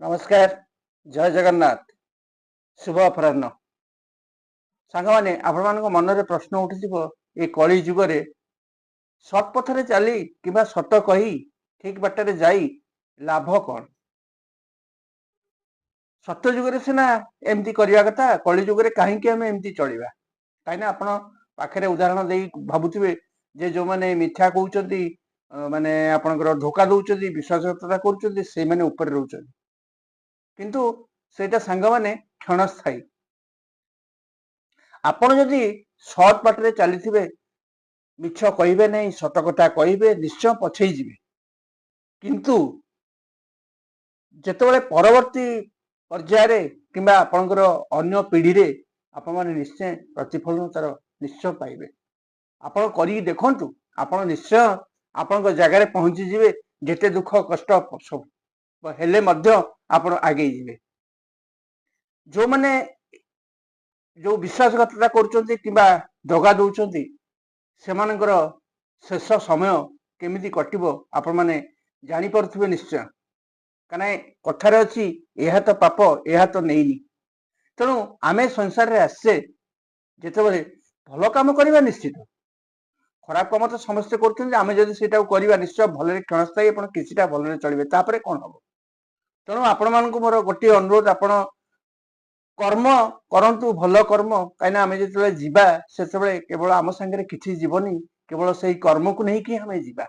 नमस्कार। जय जगन्नाथ। शुभ अपराह्न। सांगमाने आपण मान मन में प्रश्न उठिथिबो ए कली जुगरे सत पथरे चली किबा सत कही ठीक बाटरे जाई लाभ कौन? सत जुगरे सिना एमती करिया कथा, कली जुगरे काहेकि आमे एमती चलिबा? काइना आपण पाखरे उदाहरण देई भाबुथिबे जे जो माने मिथ्या कहउचंती माने आपनकर धोखा दउचंती विश्वासघातकता करूचंती से माने ऊपर रहउचंती, किंतु सेटा सांग माने क्षणस्थायी। आपण जदि सत बाटरे चलीथिबे, मिछ कहिबे नहीं, सत कथा कहिबे, निश्चय पछेई जिबे, किंतु जेतेबेले परवर्ती पर्याय किंबा आपनकर अन्य पीढ़ी रे आपण माने निश्चय प्रतिफलन तार निश्चय पाइबे। आपण करी देखंतु, आपण निश्चय आपण जगह पहुंची जिबे। जेते दुख कष्ट हेले मध्य आपण आगे जिबे। जो माने जो विश्वासघातकता करूचंती किंबा दगा दउचंती सेमानकर शेष समय केमिति कटिबो आपण माने जानि परथुबे निश्चय। कना कथारे अछि एहा तो पाप एहा तो नेइनी। तेणु आमे संसार रे आसे जेतेबेले भल काम करिबा निश्चित, खराब काम तो समस्त करछन, आमे जदि सेटा करिबा निश्चय भलरे क्षणस्थायी आपण किछिटा भलरे चलिबे, तापरे कोन हबो। तेणु आपण मानकु मोर गोटे अनुरोध, आपण कर्म करंतु भल कर्म, काइना आमे जेतेबेले जिबा सेतेबेले केवल आम संगे किछि जीवनी, केवल सेही कर्म को नहीं कि हमें जिबा।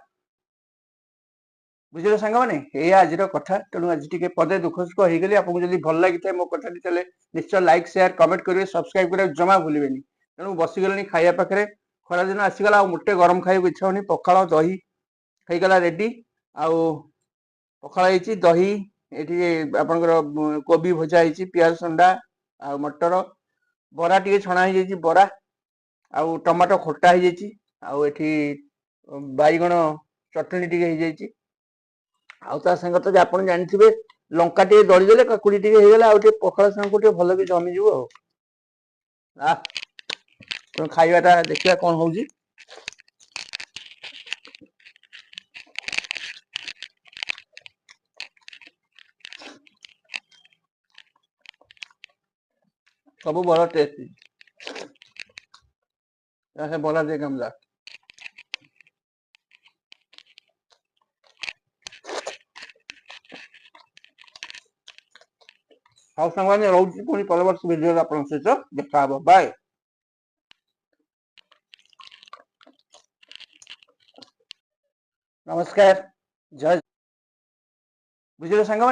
बुझिले सांग माने ए आज कथा। तेणु आज टिके पदे दुख सुख हो गली। आपको जदि भल लगी मो कथा तेले निश्चय लाइक शेयर कमेंट करेंगे, सब्सक्राइब करेंगे जमा भूलिबेनी। तेणु बसीगले खाइया पाखे, खरा दिन आसीगला आ मोटे गरम खाइबा इच्छा होनी। पखाल दही ହେଇଗଲା रेडी। आउ पखाल ହେଇଛି, दही ଏଠି ଆପଣଙ୍କର कोबी भजा ହେଇଛି, पियाज संडा आ मटर, बरा टिके छणा ହେଇଯାଇଛି, बरा आउ टमाटो खट्टा ହେଇଯାଇଛି, आउ एठी बाईगण चटनी टिके ହେଇଯାଇଛି। आउ ता संग तो आपण जानिथिबे लंका टिके दळी देले, काकुडी टिके ହେଇगला, आउ टिके पखाल संग टिके भल कि जमी जिवो। आ तो खाइबाटा देखिया कोन होउची। सब बड़ा टेस्टी। ऐसे बोला दे कमला। आउ संगवाने रहउची पुनी परवर्ती वीडियो आपन सहित देखा हबो। बाय। नमस्कार। जय बुझिले सांगवाने।